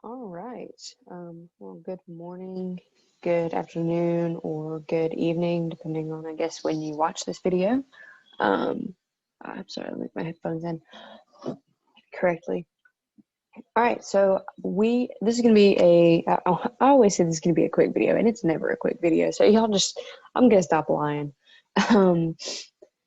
All right. Well, good morning, good afternoon, or good evening, depending on, I guess, when you watch this video. Um, I'm sorry, I'll make my headphones in correctly. All right, so this is gonna be I always say this is gonna be a quick video, and it's never a quick video. So I'm gonna stop lying. Um,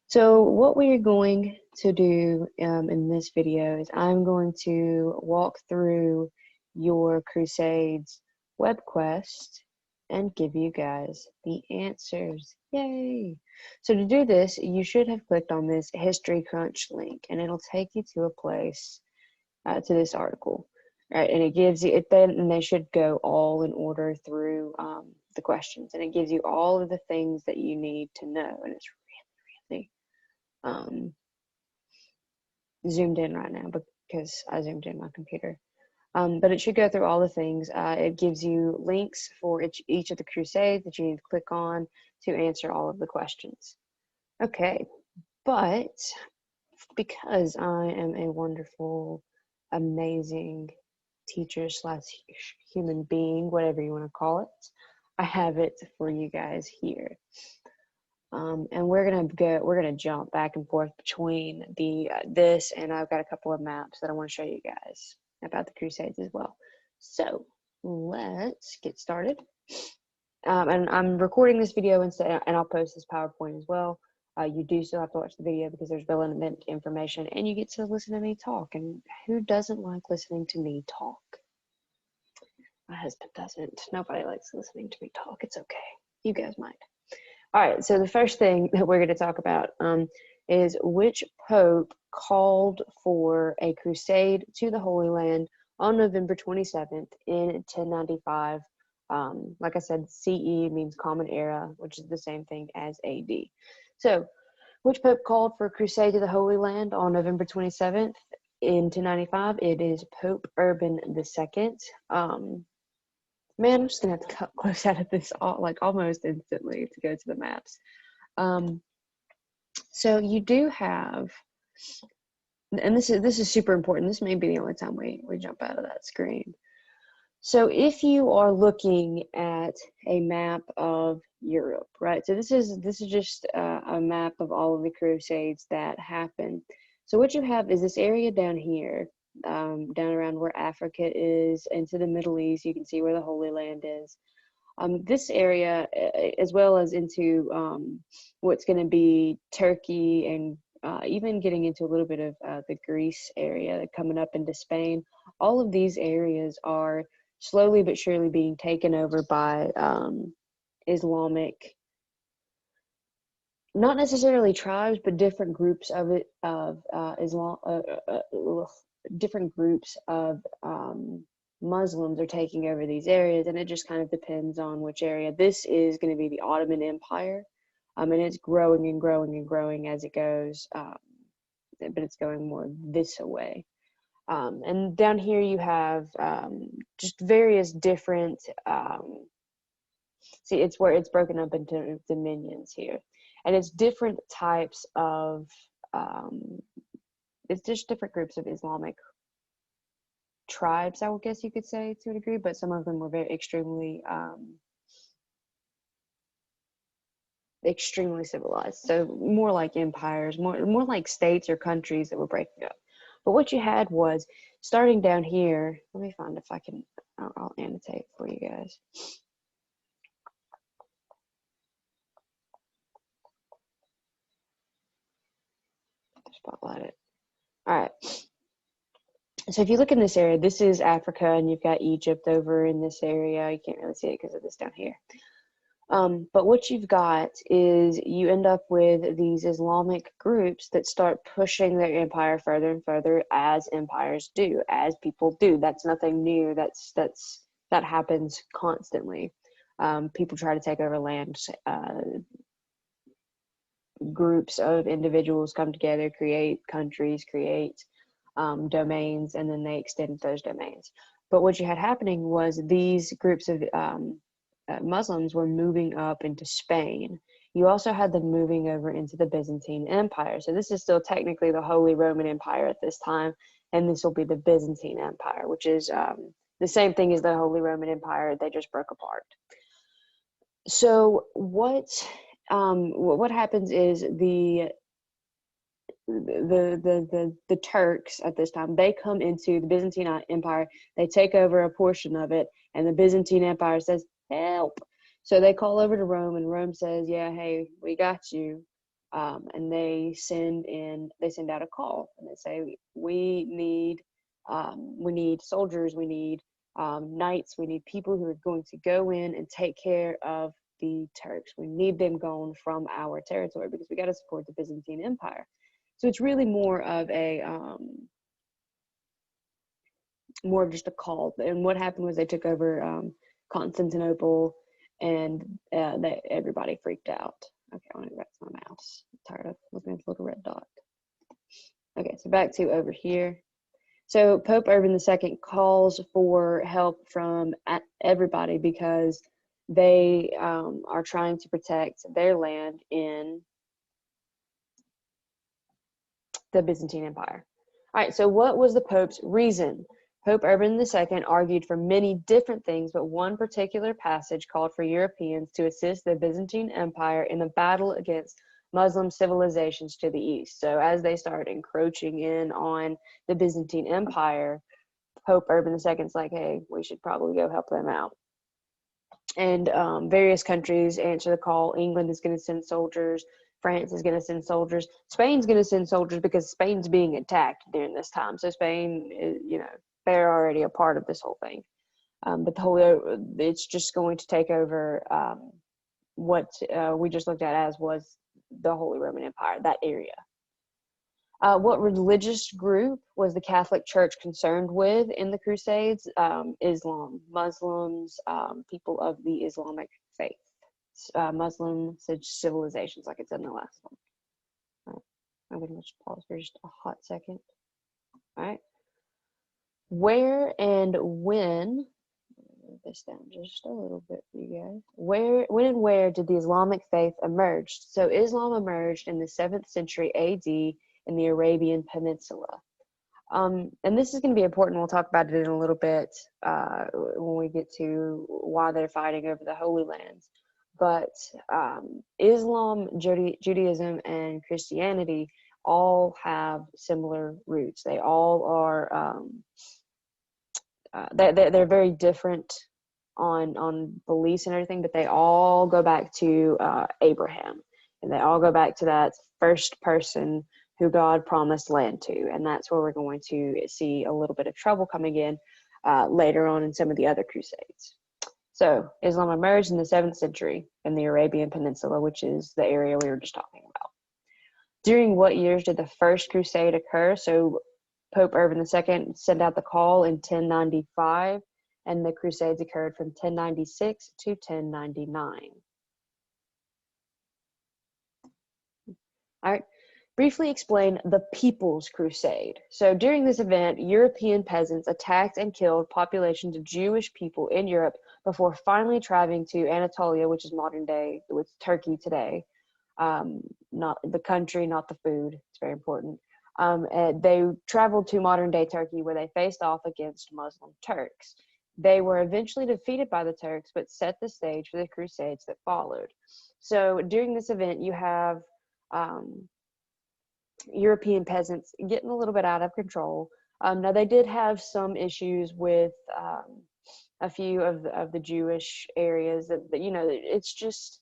so what we're going to do in this video is I'm going to walk through your Crusades web quest and give you guys the answers. Yay! So to do this, you should have clicked on this History Crunch link, and it'll take you to a place, to this article, right? And it gives you it then, and they should go all in order through the questions, and it gives you all of the things that you need to know, and it's really zoomed in right now because I zoomed in my computer. But it should go through all the things. It gives you links for each of the crusades that you need to click on to answer all of the questions. Okay, but because I am a wonderful, amazing teacher / human being, whatever you want to call it, I have it for you guys here. And we're gonna jump back and forth between this, and I've got a couple of maps that I want to show you guys about the Crusades as well. So let's get started. And I'm recording this video instead, and I'll post this PowerPoint as well. You do still have to watch the video because there's relevant information, and you get to listen to me talk. And who doesn't like listening to me talk? My husband doesn't. Nobody likes listening to me talk. It's okay. You guys might. All right, so the first thing that we're going to talk about is which pope called for a crusade to the Holy Land on November 27th in 1095. Like I said, CE means Common Era, which is the same thing as AD. So, which pope called for a crusade to the Holy Land on November 27th in 1095? It is Pope Urban II. Man, I'm just gonna have to cut close out of this almost instantly to go to the maps. So you do have, and this is super important. This may be the only time we jump out of that screen. So if you are looking at a map of Europe, right? So this is just a map of all of the crusades that happened. So what you have is this area down here, down around where Africa is, into the Middle East. You can see where the Holy Land is. This area, as well as into what's going to be Turkey, and even getting into a little bit of the Greece area, coming up into Spain. All of these areas are slowly but surely being taken over by Islamic, not necessarily tribes, but different groups of different groups of Muslims are taking over these areas, and it just kind of depends on which area. This is going to be the Ottoman Empire, and it's growing and growing and growing as it goes, but it's going more this way. And down here you have just various different, see, it's where it's broken up into dominions here, and it's different types of, it's just different groups of Islamic tribes, I would guess you could say, to a degree, but some of them were very extremely civilized. So more like empires, more like states or countries that were breaking up. But what you had was, starting down here, let me find if I can, I'll annotate for you guys. Spotlight it. All right. So if you look in this area, this is Africa, and you've got Egypt over in this area. You can't really see it because of this down here. But what you've got is you end up with these Islamic groups that start pushing their empire further and further, as empires do, as people do. That's nothing new. That happens constantly. People try to take over land. Groups of individuals come together, create countries, create domains, and then they extend those domains. But what you had happening was these groups of Muslims were moving up into Spain. You also had them moving over into the Byzantine Empire. So this is still technically the Holy Roman Empire at this time, and this will be the Byzantine Empire, which is the same thing as the Holy Roman Empire. They just broke apart. So what happens is the Turks at this time, they come into the Byzantine Empire, they take over a portion of it, and the Byzantine Empire says, help. So they call over to Rome, and Rome says, yeah, hey, we got you. And they send out a call, and they say, we need soldiers, we need knights, we need people who are going to go in and take care of the Turks. We need them gone from our territory because we got to support the Byzantine Empire. So it's really more of just a call. And what happened was they took over Constantinople, and everybody freaked out. Okay, I want to go back to my mouse. I'm tired of looking at the little red dot. Okay, so back to over here. So Pope Urban II calls for help from everybody because they are trying to protect their land in the Byzantine Empire. All right, so what was the Pope's reason? Pope Urban II argued for many different things, but one particular passage called for Europeans to assist the Byzantine Empire in the battle against Muslim civilizations to the east. So as they started encroaching in on the Byzantine Empire, Pope Urban II's like, hey, we should probably go help them out. And various countries answer the call. England is going to send soldiers. France is going to send soldiers. Spain's going to send soldiers because Spain's being attacked during this time. So Spain, they're already a part of this whole thing. But it's just going to take over what we just looked at as was the Holy Roman Empire, that area. What religious group was the Catholic Church concerned with in the Crusades? Islam, Muslims, people of the Islamic faith. Muslim civilizations, like it said in the last one. All right. I'm going to just pause for just a hot second. All right. Where and when, move this down just a little bit for you guys. When and where did the Islamic faith emerge? So Islam emerged in the 7th century AD in the Arabian Peninsula. And this is going to be important. We'll talk about it in a little bit when we get to why they're fighting over the Holy Lands. But Islam, Judaism, and Christianity all have similar roots. They all are, they're very different on beliefs and everything, but they all go back to Abraham. And they all go back to that first person who God promised land to. And that's where we're going to see a little bit of trouble coming in later on in some of the other crusades. So Islam emerged in the 7th century in the Arabian Peninsula, which is the area we were just talking about. During what years did the first crusade occur? So Pope Urban II sent out the call in 1095, and the crusades occurred from 1096 to 1099. All right. Briefly explain the People's Crusade. So during this event, European peasants attacked and killed populations of Jewish people in Europe before finally traveling to Anatolia, which is modern day, with Turkey today. Not the country, not the food. It's very important. And they traveled to modern day Turkey where they faced off against Muslim Turks. They were eventually defeated by the Turks, but set the stage for the Crusades that followed. So during this event, you have European peasants getting a little bit out of control. Now they did have some issues with a few of the Jewish areas that it's just,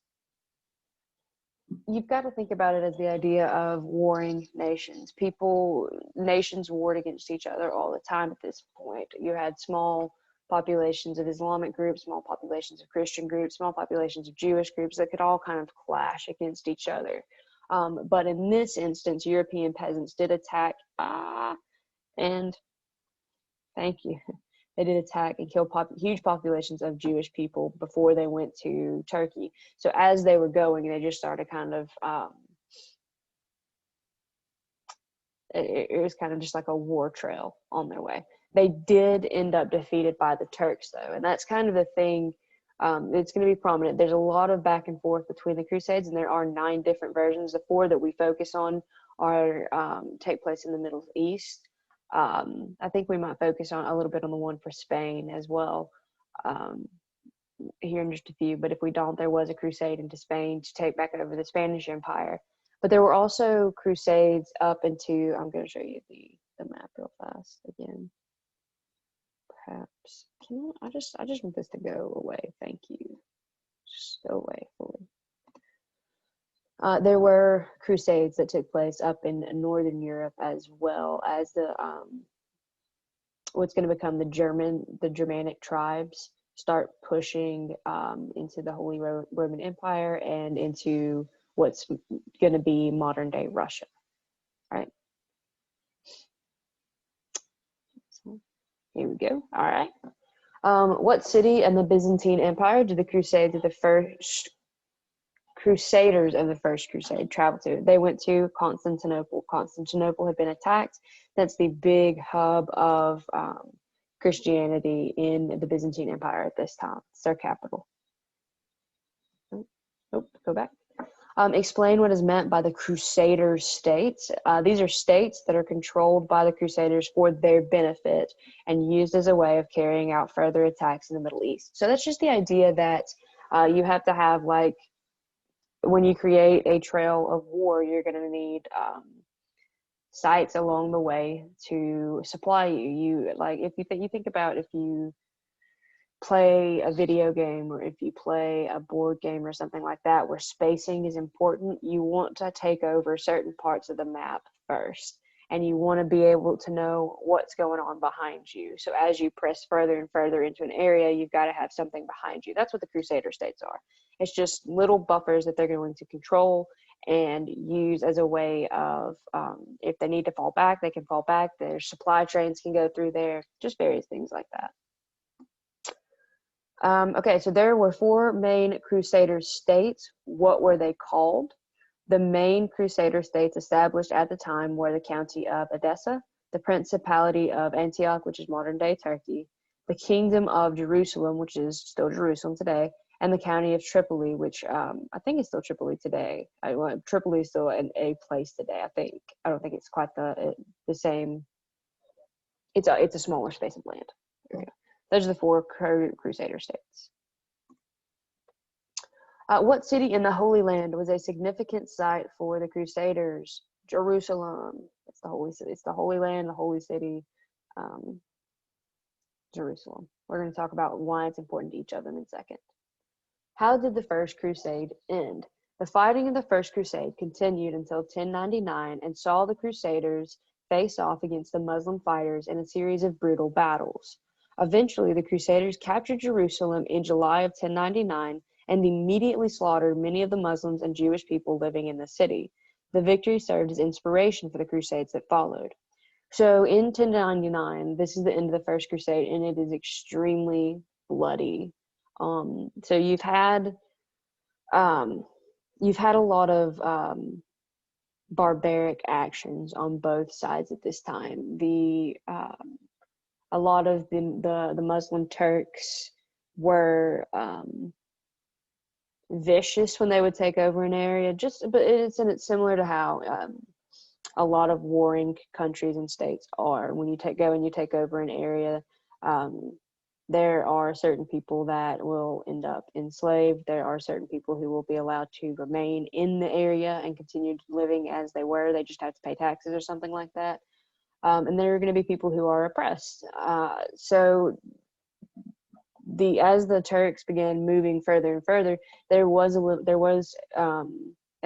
you've got to think about it as the idea of warring nations. Nations warred against each other all the time at this point. You had small populations of Islamic groups, small populations of Christian groups, small populations of Jewish groups that could all kind of clash against each other. But in this instance, European peasants did attack, and thank you, they did attack and kill huge populations of Jewish people before they went to Turkey. So as they were going, they just started kind of, it was kind of just like a war trail on their way. They did end up defeated by the Turks, though, and that's kind of the thing. It's going to be prominent. There's a lot of back and forth between the Crusades, and there are 9 different versions. The 4 that we focus on are take place in the Middle East. I think we might focus on a little bit on the one for Spain as well, here in just a few. But if we don't, there was a crusade into Spain to take back over the Spanish Empire. But there were also crusades up into, I'm going to show you the map real fast again. Perhaps, I just want this to go away. Thank you. Just go away fully. There were crusades that took place up in Northern Europe, as well as the what's going to become the Germanic tribes start pushing into the Holy Roman Empire and into what's going to be modern day Russia. All right. So here we go. All right. What city in the Byzantine Empire did the Crusaders of the First Crusade travel to? They went to Constantinople. Constantinople had been attacked. That's the big hub of Christianity in the Byzantine Empire at this time. It's their capital. Oh, go back. Explain what is meant by the Crusader states. These are states that are controlled by the Crusaders for their benefit and used as a way of carrying out further attacks in the Middle East. So that's just the idea that you have to have, like, when you create a trail of war, you're going to need sites along the way to supply you. You, like, if you think about, if you play a video game or if you play a board game or something like that where spacing is important, you want to take over certain parts of the map first, and you want to be able to know what's going on behind you. So as you press further and further into an area, you've got to have something behind you. That's what the Crusader states are. It's just little buffers that they're going to control and use as a way of, if they need to fall back, they can fall back. Their supply trains can go through there, just various things like that. Okay, so there were 4 main Crusader states. What were they called? The main Crusader states established at the time were the County of Edessa, the Principality of Antioch, which is modern-day Turkey, the Kingdom of Jerusalem, which is still Jerusalem today, and the County of Tripoli, which I think is still Tripoli today. Tripoli is still a place today, I think. I don't think it's quite the same. It's a smaller space of land. Okay. Those are the 4 Crusader states. What city in the Holy Land was a significant site for the Crusaders? Jerusalem. It's the Holy City. It's the Holy Land, the Holy City, Jerusalem. We're going to talk about why it's important to each of them in a second. How did the First Crusade end? The fighting of the First Crusade continued until 1099 and saw the Crusaders face off against the Muslim fighters in a series of brutal battles. Eventually, the Crusaders captured Jerusalem in July of 1099 and immediately slaughtered many of the Muslims and Jewish people living in the city. The victory served as inspiration for the Crusades that followed. So in 1099, this is the end of the First Crusade, and it is extremely bloody. So you've had a lot of barbaric actions on both sides at this time. A lot of the Muslim Turks were vicious when they would take over an area. But it's similar to how a lot of warring countries and states are. When you go and you take over an area, there are certain people that will end up enslaved. There are certain people who will be allowed to remain in the area and continue living as they were. They just have to pay taxes or something like that. And there are going to be people who are oppressed. So as the Turks began moving further and further, as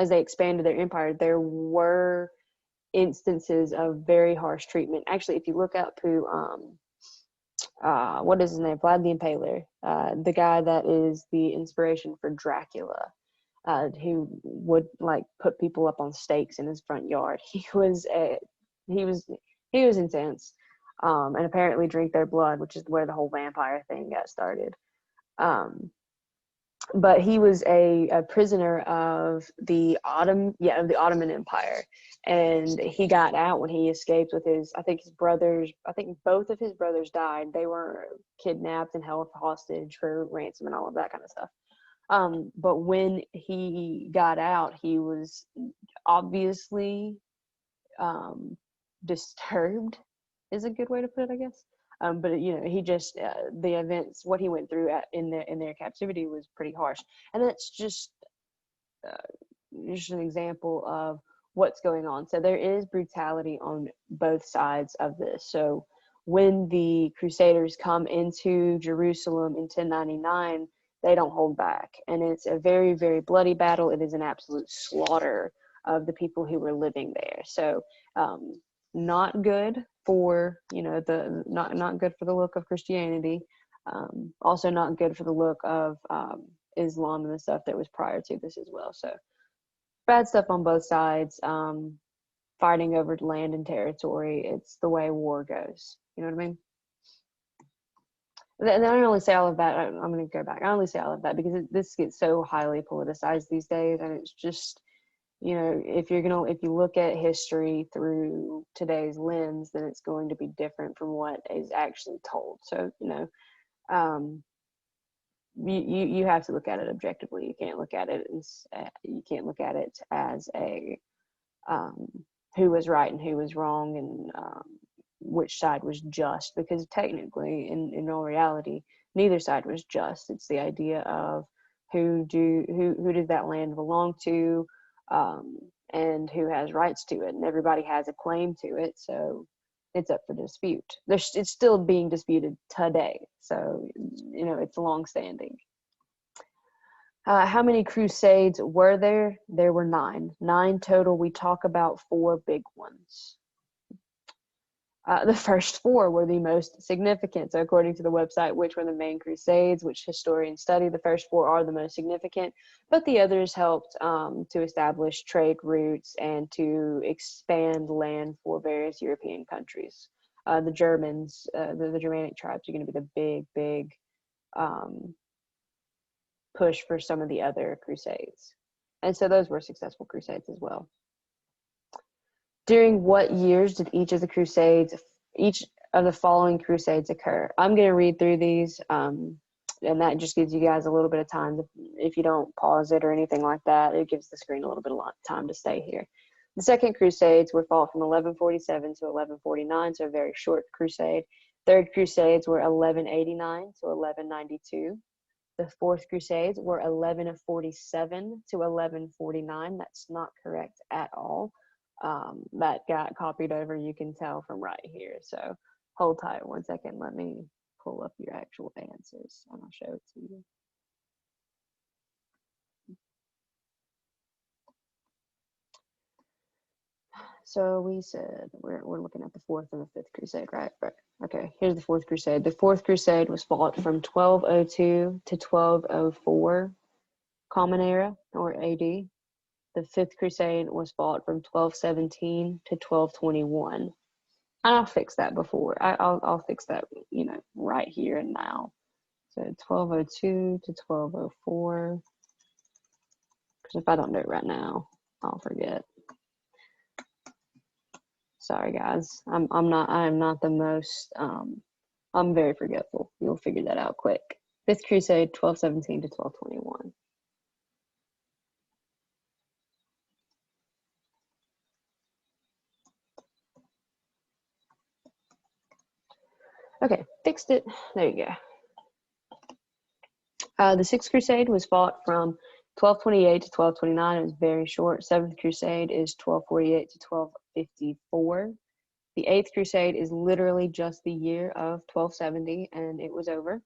they expanded their empire, there were instances of very harsh treatment. Actually, if you look up who, what is his name? Vlad the Impaler, the guy that is the inspiration for Dracula, who would like put people up on stakes in his front yard. He was intense, and apparently drink their blood, which is where the whole vampire thing got started. But he was a prisoner of the Ottoman Empire, and he got out when he escaped with I think both of his brothers died. They were kidnapped and held hostage for ransom and all of that kind of stuff. But when he got out, he was obviously disturbed is a good way to put it, I guess. But you know, he just the events, what he went through in their captivity was pretty harsh, and that's just an example of what's going on. So there is brutality on both sides of this. So when the Crusaders come into Jerusalem in 1099, they don't hold back, and it's a very, very bloody battle. It is an absolute slaughter of the people who were living there. So not good for, you know, the not good for the look of Christianity. Also not good for the look of Islam and the stuff that was prior to this as well. So bad stuff on both sides. Fighting over land and territory. It's the way war goes. You know what I mean? And I only say all of that. I'm going to go back. I only say all of that because this gets so highly politicized these days, and it's just, you know, if you look at history through today's lens, then it's going to be different from what is actually told. So, you know, you have to look at it objectively. You can't look at it as a who was right and who was wrong, and which side was just, because technically in all reality neither side was just. It's the idea of who does that land belong to, and who has rights to it, and everybody has a claim to it, so it's up for dispute. It's still being disputed today, so you know, it's long standing. How many crusades were there? There were 9 total. We talk about 4 big ones. The first 4 were the most significant. So according to the website, which were the main crusades, which historians study, the first 4 are the most significant, but the others helped to establish trade routes and to expand land for various European countries. The Germans, the Germanic tribes are going to be the big push for some of the other crusades. And so those were successful crusades as well. During what years did each of the following crusades occur? I'm going to read through these, and that just gives you guys a little bit of time. If you don't pause it or anything like that, it gives the screen a little bit of time to stay here. The Second Crusades were fought from 1147 to 1149, so a very short crusade. Third Crusades were 1189 to 1192. The Fourth Crusades were 1147 to 1149. That's not correct at all. That got copied over, you can tell from right here. So hold tight 1 second. Let me pull up your actual answers and I'll show it to you. So we said we're looking at the Fourth and the Fifth Crusade, right? Right. Okay, here's the Fourth Crusade. The Fourth Crusade was fought from 1202 to 1204 Common Era, or AD. The Fifth Crusade was fought from 1217 to 1221. I'll fix that before. I'll fix that, you know, right here and now. So 1202 to 1204. Because if I don't do it right now, I'll forget. Sorry guys, I am not the most, I'm very forgetful. You'll figure that out quick. Fifth Crusade, 1217 to 1221. Okay, fixed it. There you go. The Sixth Crusade was fought from 1228 to 1229. It was very short. Seventh Crusade is 1248 to 1254. The Eighth Crusade is literally just the year of 1270, and it was over.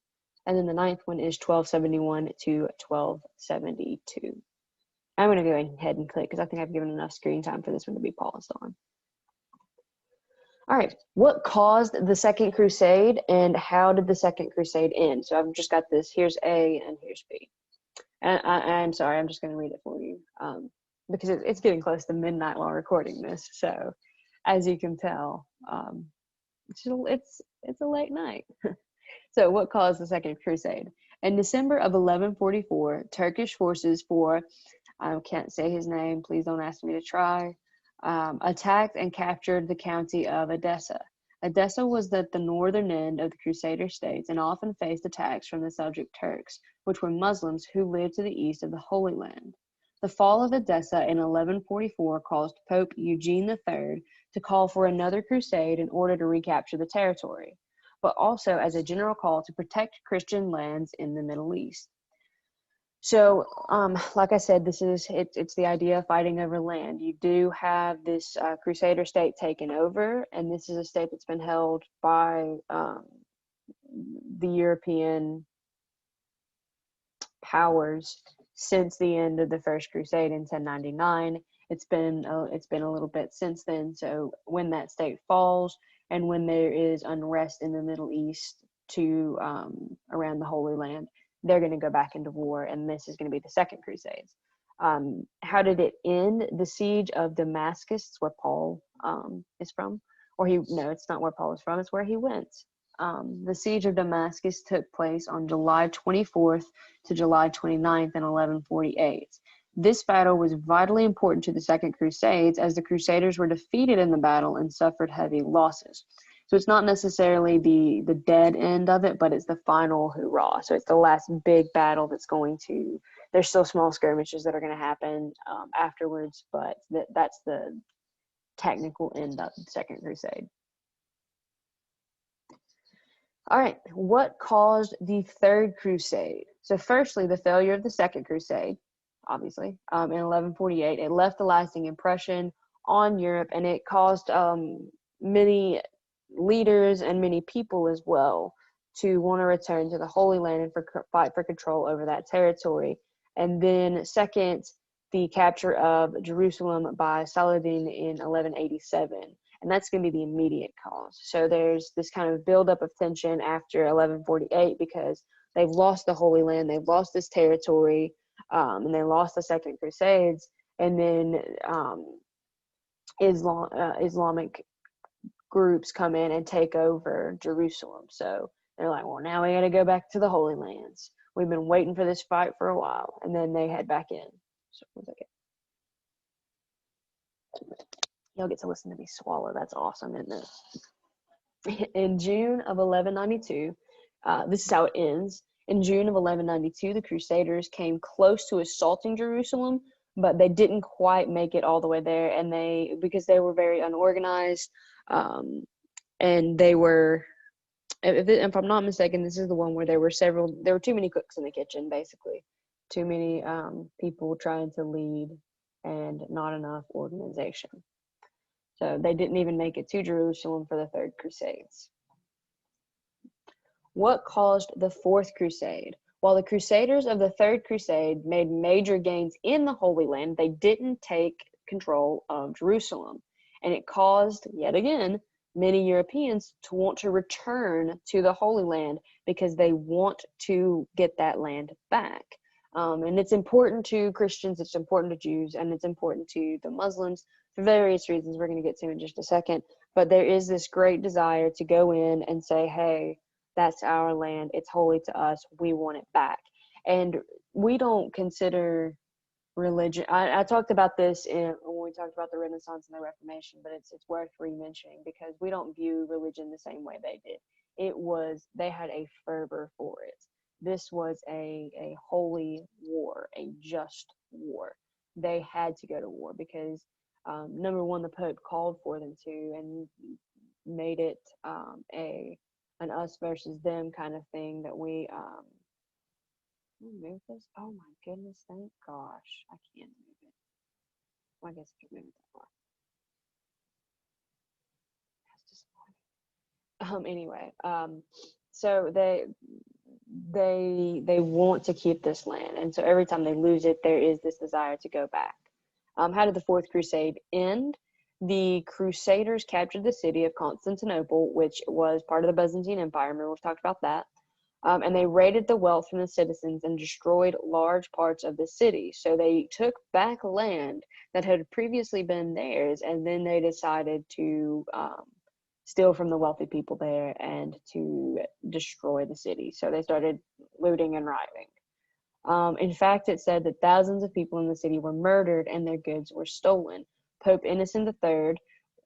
And then the ninth one is 1271 to 1272. I'm going to go ahead and click because I think I've given enough screen time for this one to be paused on. All right, what caused the Second Crusade and how did the Second Crusade end? So I've just got this. Here's A and here's B. And I'm sorry, I'm just going to read it for you because it's getting close to midnight while recording this. So as you can tell, it's a late night. So what caused the Second Crusade? In December of 1144, Turkish forces I can't say his name, please don't ask me to try, attacked and captured the county of Edessa. Edessa was at the northern end of the Crusader states and often faced attacks from the Seljuk Turks, which were Muslims who lived to the east of the Holy Land. The fall of Edessa in 1144 caused Pope Eugene III to call for another crusade in order to recapture the territory, but also as a general call to protect Christian lands in the Middle East. So, like I said, it's the idea of fighting over land. You do have this Crusader state taken over, and this is a state that's been held by the European powers since the end of the First Crusade in 1099. It's been a little bit since then. So when that state falls, and when there is unrest in the Middle East to around the Holy Land, they're going to go back into war, and this is going to be the Second Crusades. How did it end? The siege of Damascus, where Paul is from, it's not where Paul is from, it's where he went. The siege of Damascus took place on July 24th to July 29th in 1148. This battle was vitally important to the Second Crusades, as the Crusaders were defeated in the battle and suffered heavy losses. So it's not necessarily the dead end of it, but it's the final hurrah. So it's the last big battle there's still small skirmishes that are going to happen afterwards, but that's the technical end of the Second Crusade. All right, what caused the Third Crusade? So firstly, the failure of the Second Crusade, obviously, in 1148. It left a lasting impression on Europe, and it caused many leaders and many people as well to want to return to the Holy Land and fight for control over that territory. And then second, the capture of Jerusalem by Saladin in 1187. And that's going to be the immediate cause. So there's this kind of buildup of tension after 1148 because they've lost the Holy Land, they've lost this territory, and they lost the Second Crusades. And then Islamic groups come in and take over Jerusalem. So they're like, well, now we got to go back to the Holy Lands. We've been waiting for this fight for a while. And then they head back in. So, 1 second. Y'all get to listen to me swallow. That's awesome, isn't it? In June of 1192, this is how it ends. In June of 1192, the Crusaders came close to assaulting Jerusalem, but they didn't quite make it all the way there. And because they were very unorganized, and they were, if I'm not mistaken, this is the one where there were too many cooks in the kitchen, basically. Too many people trying to lead and not enough organization. So they didn't even make it to Jerusalem for the Third Crusades. What caused the Fourth Crusade? While the Crusaders of the Third Crusade made major gains in the Holy Land, they didn't take control of Jerusalem. And it caused, yet again, many Europeans to want to return to the Holy Land because they want to get that land back. And it's important to Christians, it's important to Jews, and it's important to the Muslims for various reasons we're going to get to in just a second. But there is this great desire to go in and say, hey, that's our land. It's holy to us. We want it back. And we don't consider religion. I talked about this when we talked about the Renaissance and the Reformation, but it's worth re-mentioning because we don't view religion the same way they did. They had a fervor for it. This was a holy war, a just war. They had to go to war because, number one, the Pope called for them to and made it an us versus them kind of thing that we move this. Oh my goodness, thank gosh, I can't move it. Well, I guess I can move it that far. That's disappointing. Anyway, so they want to keep this land, and so every time they lose it, there is this desire to go back. How did the Fourth Crusade end? The Crusaders captured the city of Constantinople, which was part of the Byzantine Empire. Remember, we've talked about that. And they raided the wealth from the citizens and destroyed large parts of the city. So they took back land that had previously been theirs, and then they decided to steal from the wealthy people there and to destroy the city. So they started looting and rioting. In fact, it said that thousands of people in the city were murdered and their goods were stolen. Pope Innocent III,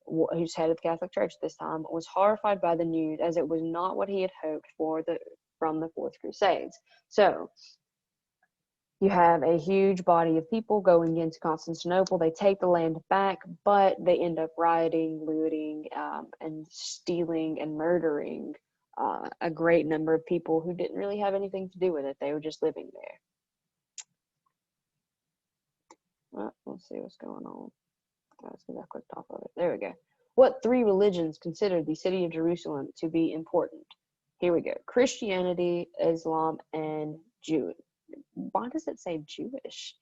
who's head of the Catholic Church this time, was horrified by the news as it was not what he had hoped for from the Fourth Crusades. So You have a huge body of people going into Constantinople. They take the land back, but they end up rioting, looting, and stealing and murdering a great number of people who didn't really have anything to do with it. They were just living there. Well, let's see what's going on. That's because I clicked off of it. There we go. What three religions considered the city of Jerusalem to be important? Here we go. Christianity, Islam, and Jew. Why does it say Jewish?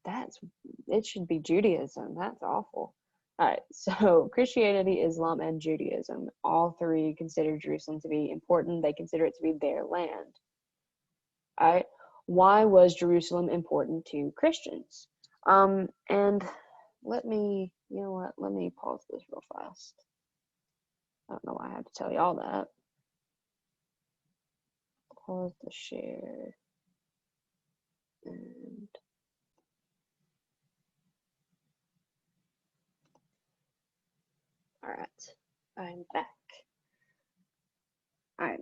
It should be Judaism. That's awful. All right, so Christianity, Islam, and Judaism, all three consider Jerusalem to be important. They consider it to be their land. All right, why was Jerusalem important to Christians? And let me, you know what, let me pause this real fast. I don't know why I have to tell you all that. Pause the share. And all right, I'm back. All right,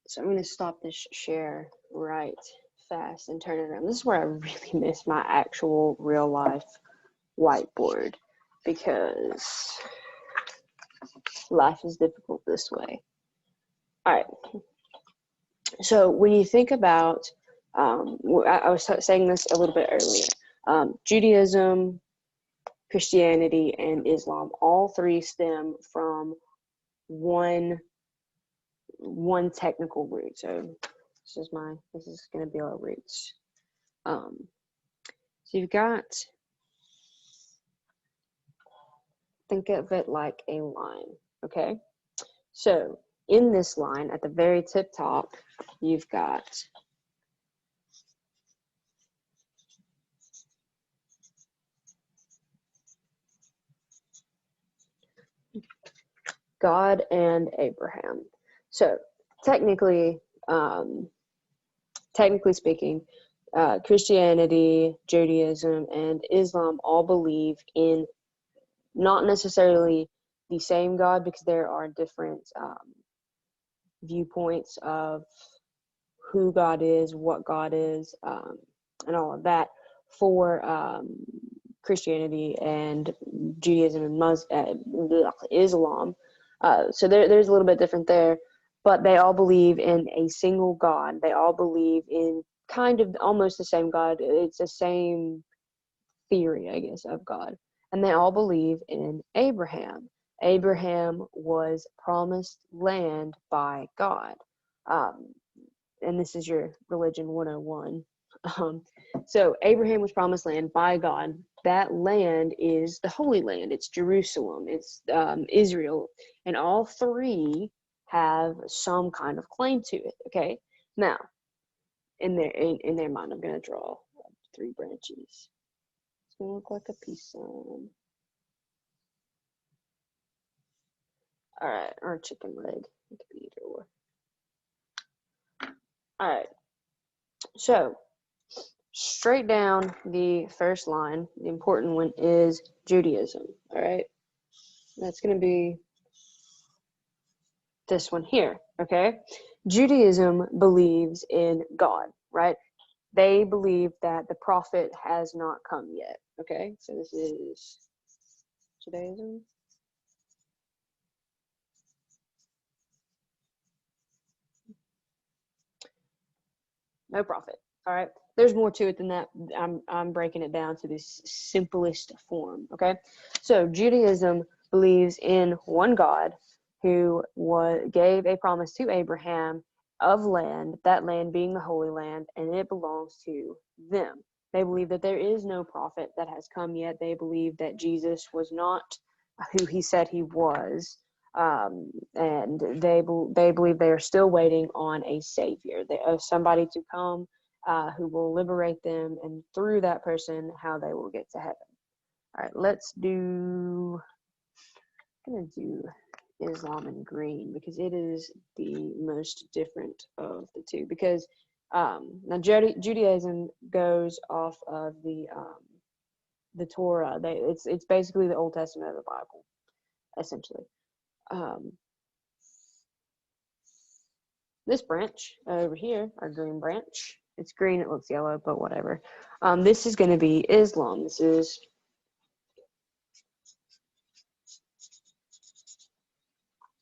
so I'm going to stop this share right fast and turn it around. This is where I really miss my actual real life whiteboard because life is difficult this way. All right, so when you think about, I was saying this a little bit earlier, Judaism, Christianity, and Islam, all three stem from one technical root. So this is going to be our roots. So you've got, think of it like a line, okay? So in this line, at the very tip top, you've got God and Abraham. So technically speaking, Christianity, Judaism, and Islam all believe in not necessarily the same God, because there are different viewpoints of who God is, what God is, and all of that for Christianity and Judaism and Islam. So there's a little bit different there, but they all believe in a single God. They all believe in kind of almost the same God. It's the same theory, I guess, of God. And they all believe in Abraham. Abraham was promised land by God. And this is your religion 101. So Abraham was promised land by God. That land is the Holy Land. It's Jerusalem. It's Israel. And all three have some kind of claim to it. Okay. Now, in their mind, I'm going to draw 3 branches. It's going to look like a peace sign. All right, or a chicken leg. It could be either or. All right. So straight down the first line, the important one is Judaism. All right. That's going to be this one here. Okay. Judaism believes in God, right? They believe that the prophet has not come yet. Okay. So this is Judaism. No prophet. All right. There's more to it than that. I'm breaking it down to this simplest form. Okay. So Judaism believes in one God who gave a promise to Abraham of land, that land being the Holy Land, and it belongs to them. They believe that there is no prophet that has come yet. They believe that Jesus was not who he said he was. And they believe they are still waiting on a savior, somebody to come who will liberate them, and through that person, how they will get to heaven. All right, I'm gonna do Islam in green because it is the most different of the two. Because now Judaism goes off of the Torah. It's basically the Old Testament of the Bible, essentially. This branch over here, our green branch, It's green, it looks yellow, but whatever. This is going to be Islam. This is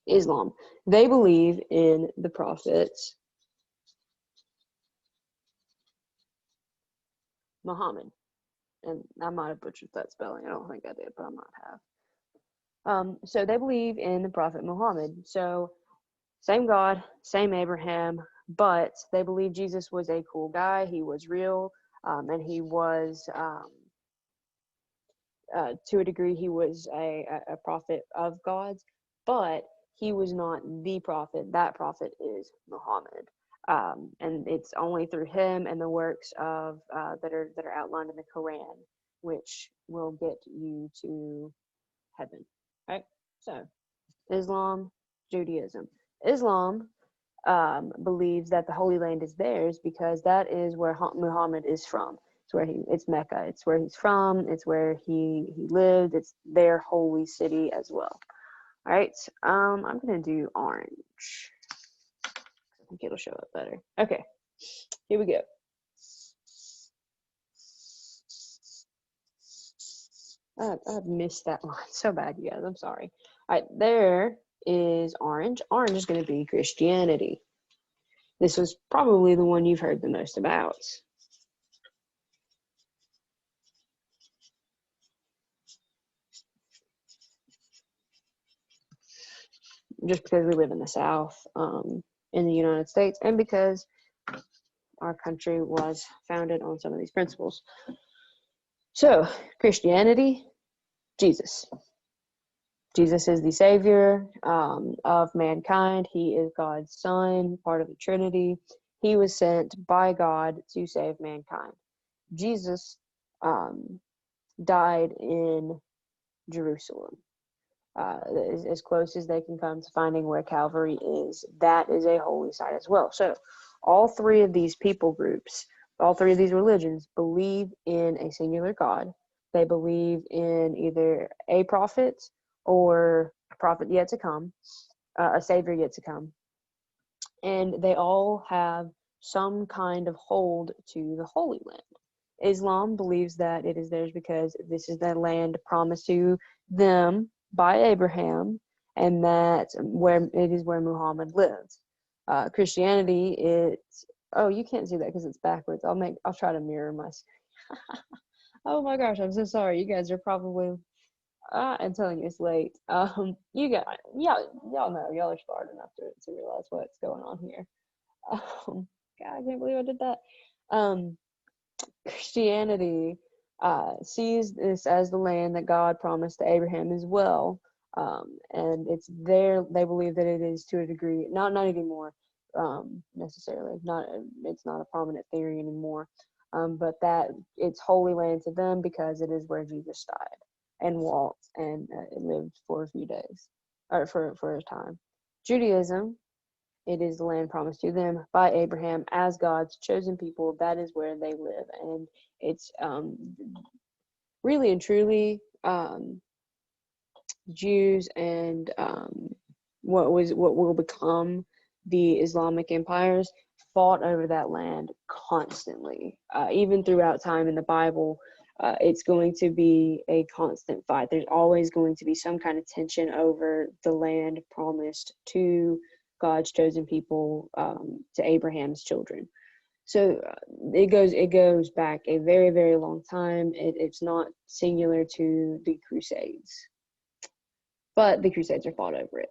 Islam. They believe in the Prophet Muhammad. And I might have butchered that spelling. I don't think I did, but I might have. So they believe in the Prophet Muhammad. So same God, same Abraham, but they believe Jesus was a cool guy. He was real, and he was, to a degree, he was a prophet of God's, but he was not the prophet. That prophet is Muhammad. And it's only through him and the works of that are outlined in the Quran, which will get you to heaven. Right? So, Islam, Judaism. Islam believes that the Holy Land is theirs because that is where Muhammad is from. It's Mecca. It's where he's from. It's where he lived. It's their holy city as well. All right. I'm gonna do orange. I think it'll show up better. Okay. Here we go. I missed that line so bad, you guys. I'm sorry. All right, there is orange. Orange is going to be Christianity. This was probably the one you've heard the most about. Just because we live in the South, in the United States, and because our country was founded on some of these principles. So, Christianity, Jesus. Jesus is the Savior of mankind. He is God's Son, part of the Trinity. He was sent by God to save mankind. Jesus died in Jerusalem. As close as they can come to finding where Calvary is, that is a holy site as well. So all three of these people groups, all three of these religions believe in a singular God. They believe in either a prophet or a prophet yet to come, a savior yet to come. And they all have some kind of hold to the Holy Land. Islam believes that it is theirs because this is the land promised to them by Abraham, and that where it is where Muhammad lived. Christianity, you can't see that because it's backwards. I'll try to mirror my. Oh my gosh, I'm so sorry. You guys are probably. I'm telling you, it's late. Y'all know, y'all are smart enough to realize what's going on here. God, I can't believe I did that. Christianity sees this as the land that God promised to Abraham as well, and it's there. They believe that it is to a degree, not anymore necessarily. It's not a prominent theory anymore, but that it's holy land to them because it is where Jesus died and walked and lived for a few days, or for a time. Judaism. It is the land promised to them by Abraham as God's chosen people. That is where they live. And it's really and truly Jews and what will become the Islamic empires fought over that land constantly. Even throughout time in the Bible, it's going to be a constant fight. There's always going to be some kind of tension over the land promised to God's chosen people, to Abraham's children. So it goes back a very, very long time. It's not singular to the Crusades, but the Crusades are fought over it.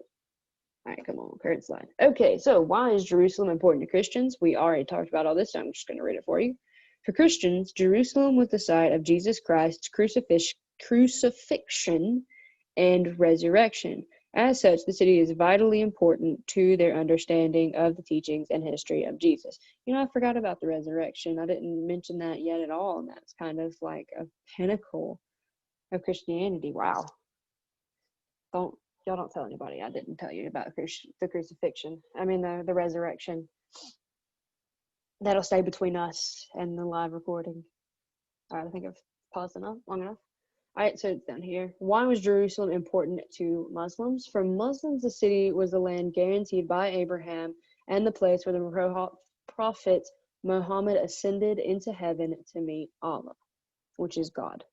All right, come on, current slide. Okay, so why is Jerusalem important to Christians? We already talked about all this, so I'm just going to read it for you. For Christians, Jerusalem was the site of Jesus Christ's crucifixion and resurrection. As such, the city is vitally important to their understanding of the teachings and history of Jesus. I forgot about the resurrection. I didn't mention that yet at all, and that's kind of like a pinnacle of Christianity. Wow. Y'all don't tell anybody I didn't tell you about the crucifixion. I mean, the resurrection. That'll stay between us and the live recording. All right, I think I've paused long enough. All right, so it's down here. Why was Jerusalem important to Muslims? For Muslims, the city was the land guaranteed by Abraham and the place where the prophet Muhammad ascended into heaven to meet Allah, which is God.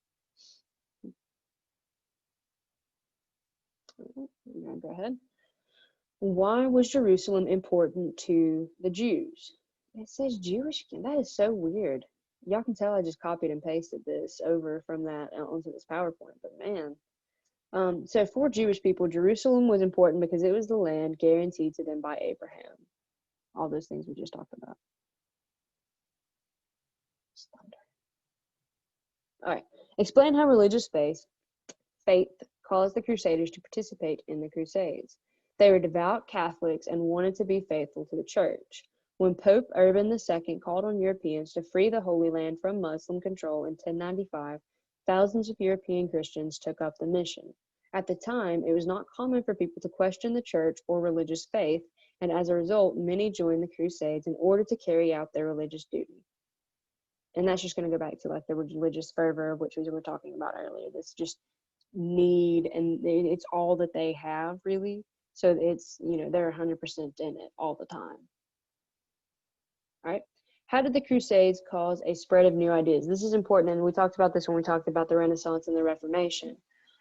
Go ahead. Why was Jerusalem important to the Jews? It says Jewish again. That is so weird. Y'all can tell I just copied and pasted this over from that onto this PowerPoint, but man. So for Jewish people, Jerusalem was important because it was the land guaranteed to them by Abraham. All those things we just talked about. All right. Explain how religious faith caused the Crusaders to participate in the Crusades. They were devout Catholics and wanted to be faithful to the Church. When Pope Urban II called on Europeans to free the Holy Land from Muslim control in 1095, thousands of European Christians took up the mission. At the time, it was not common for people to question the Church or religious faith, and as a result, many joined the Crusades in order to carry out their religious duty. And that's just going to go back to like the religious fervor, which we were talking about earlier. This just need, and it's all that they have, really. So it's, they're 100% in it all the time. All right. How did the Crusades cause a spread of new ideas? This is important, and we talked about this when we talked about the Renaissance and the Reformation.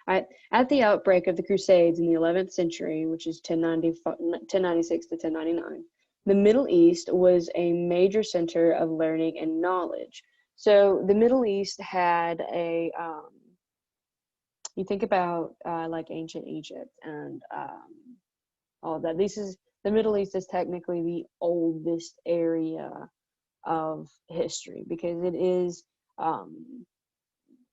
All right. At the outbreak of the Crusades in the 11th century, which is 1096 to 1099, the Middle East was a major center of learning and knowledge. So the Middle East had you think about like ancient Egypt and all of that. The Middle East is technically the oldest area of history because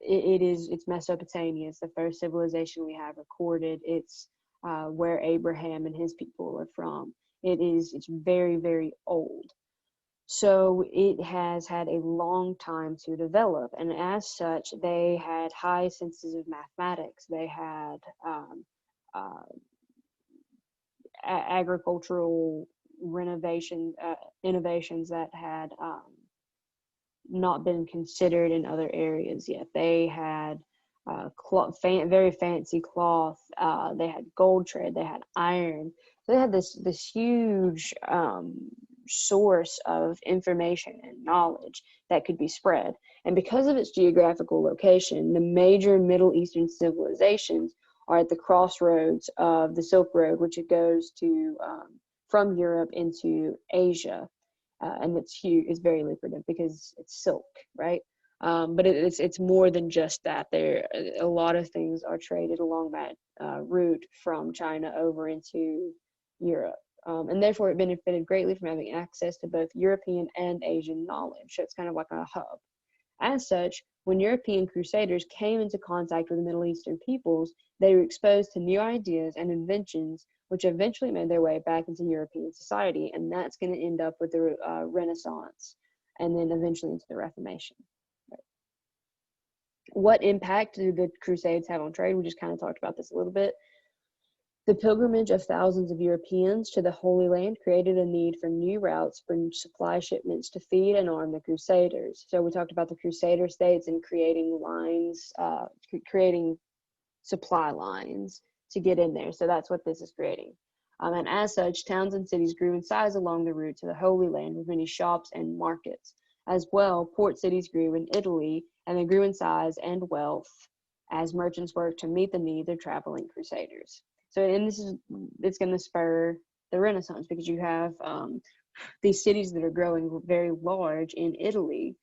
it's Mesopotamia. It's the first civilization we have recorded. It's where Abraham and his people are from. It's very, very old. So it has had a long time to develop, and as such, they had high senses of mathematics. They had agricultural innovations that had not been considered in other areas yet. They had very fancy cloth. They had gold trade. They had iron. So they had this huge source of information and knowledge that could be spread. And because of its geographical location, the major Middle Eastern civilizations are at the crossroads of the Silk Road, which it goes to from Europe into Asia. And it's huge. It's very lucrative because it's silk, right? But it's more than just that. A lot of things are traded along that route from China over into Europe. And therefore, it benefited greatly from having access to both European and Asian knowledge. So it's kind of like a hub. As such, when European crusaders came into contact with Middle Eastern peoples, they were exposed to new ideas and inventions, which eventually made their way back into European society. And that's going to end up with the Renaissance and then eventually into the Reformation. Right. What impact did the Crusades have on trade? We just kind of talked about this a little bit. The pilgrimage of thousands of Europeans to the Holy Land created a need for new routes for supply shipments to feed and arm the Crusaders. So we talked about the Crusader states and creating lines, creating supply lines to get in there. So that's what this is creating. And as such, towns and cities grew in size along the route to the Holy Land with many shops and markets. As well, port cities grew in Italy, and they grew in size and wealth as merchants worked to meet the needs of traveling Crusaders. So, and it's going to spur the Renaissance because you have these cities that are growing very large in Italy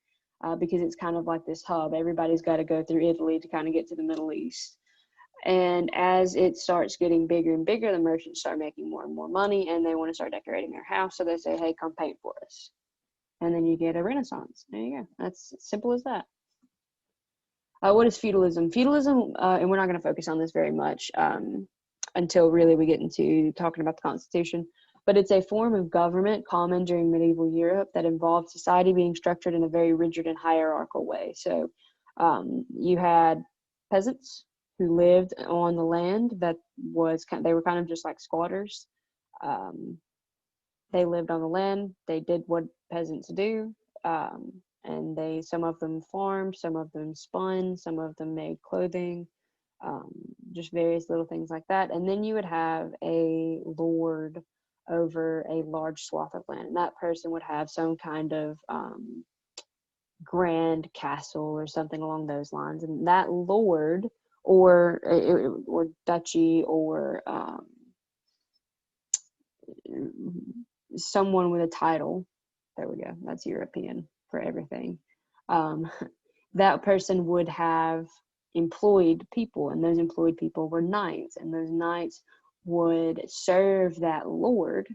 because it's kind of like this hub. Everybody's got to go through Italy to kind of get to the Middle East. And as it starts getting bigger and bigger, the merchants start making more and more money, and they want to start decorating their house. So they say, hey, come paint for us. And then you get a Renaissance. There you go. That's as simple as that. What is feudalism? Feudalism, and we're not going to focus on this very much until really we get into talking about the Constitution, but it's a form of government common during medieval Europe that involved society being structured in a very rigid and hierarchical way. So you had peasants who lived on the land that they were kind of just like squatters. They lived on the land. They did what peasants do. And some of them farmed, some of them spun, some of them made clothing, just various little things like that. And then you would have a lord over a large swath of land. And that person would have some kind of grand castle or something along those lines. And that lord or duchy or someone with a title, there we go, that's European for everything, that person would have employed people, and those employed people were knights, and those knights would serve that lord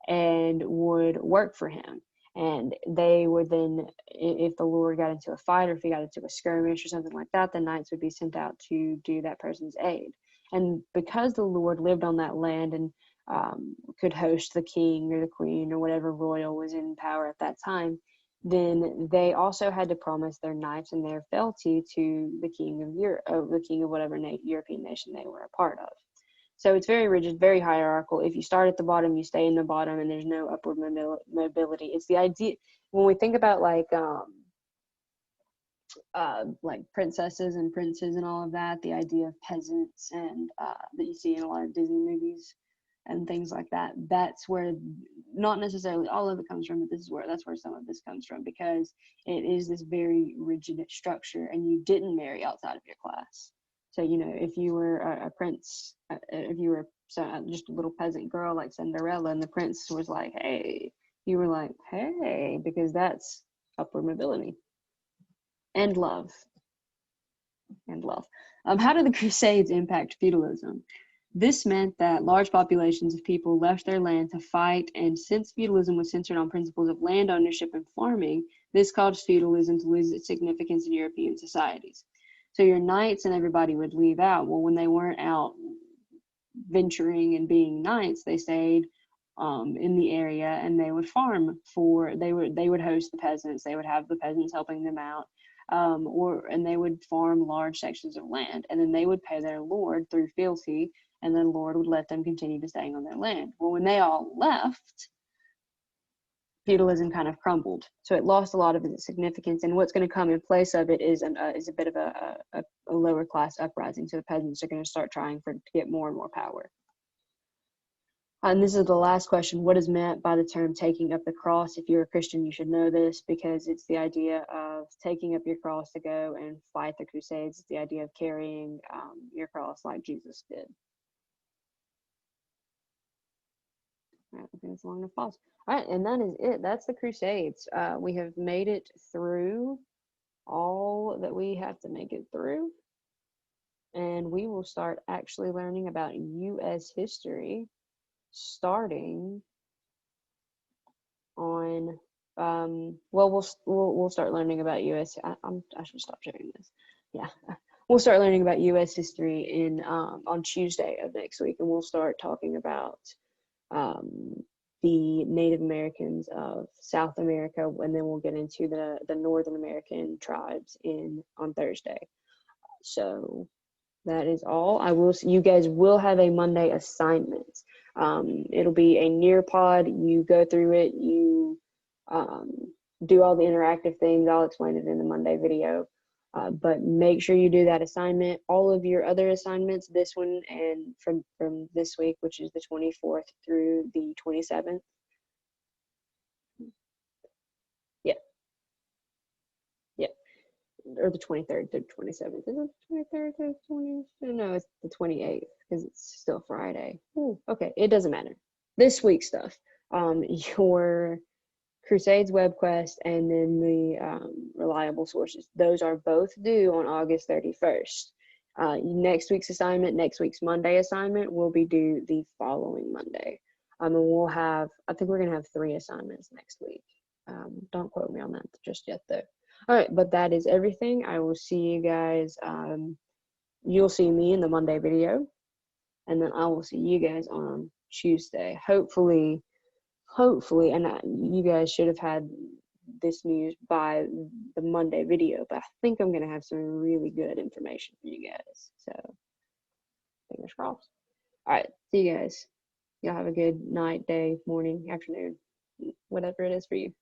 and would work for him. And they would then, if the lord got into a fight or if he got into a skirmish or something like that, the knights would be sent out to do that person's aid. And because the lord lived on that land and could host the king or the queen or whatever royal was in power at that time, then they also had to promise their knights and their fealty to the king of Europe, the king of whatever European nation they were a part of. So it's very rigid, very hierarchical. If you start at the bottom, you stay in the bottom, and there's no upward mobility. It's the idea when we think about like princesses and princes and all of that, the idea of peasants and that you see in a lot of Disney movies and things like that. That's where, not necessarily all of it comes from, but that's where some of this comes from, because it is this very rigid structure, and you didn't marry outside of your class. So, you know, if you were a prince, if you were just a little peasant girl like Cinderella, and the prince was like, hey, you were like, hey, because that's upward mobility. And love. How did the Crusades impact feudalism? This meant that large populations of people left their land to fight, and since feudalism was centered on principles of land ownership and farming, this caused feudalism to lose its significance in European societies. So your knights and everybody would leave out. Well, when they weren't out venturing and being knights, they stayed in the area, and they would farm they would host the peasants. They would have the peasants helping them out. And they would farm large sections of land, and then they would pay their lord through fealty, and then Lord would let them continue to stay on their land. Well, when they all left, feudalism kind of crumbled, so it lost a lot of its significance. And what's going to come in place of it is a bit of a lower class uprising. So the peasants are going to start trying to get more and more power. And this is the last question. What is meant by the term taking up the cross? If you're a Christian, you should know this, because it's the idea of taking up your cross to go and fight the Crusades. It's the idea of carrying your cross like Jesus did. All right, I think it's long enough pause. All right, and that is it. That's the Crusades. We have made it through all that we have to make it through. And we will start actually learning about U.S. history starting on we'll start learning about U.S. I should stop sharing this. Yeah, we'll start learning about U.S. history in on Tuesday of next week, and we'll start talking about the Native Americans of South America, and then we'll get into the Northern American tribes on Thursday. So that is all. You guys will have a Monday assignment. It'll be a Nearpod. You go through it. You do all the interactive things. I'll explain it in the Monday video. But make sure you do that assignment. All of your other assignments, this one and from this week, which is the 24th through the 27th. Yeah. Or the 23rd to 27th. Is it 23rd to 20th? No, it's the 28th because it's still Friday. Ooh, okay, it doesn't matter. This week's stuff. Your Crusades web quest and then the reliable sources. Those are both due on August 31st. Next week's assignment, next week's Monday assignment will be due the following Monday. And we'll have, I think we're going to have 3 assignments next week. Don't quote me on that just yet though. All right, but that is everything. I will see you guys. You'll see me in the Monday video, and then I will see you guys on Tuesday. Hopefully, and you guys should have had this news by the Monday video, but I think I'm going to have some really good information for you guys. So, fingers crossed. All right, see you guys. Y'all have a good night, day, morning, afternoon, whatever it is for you.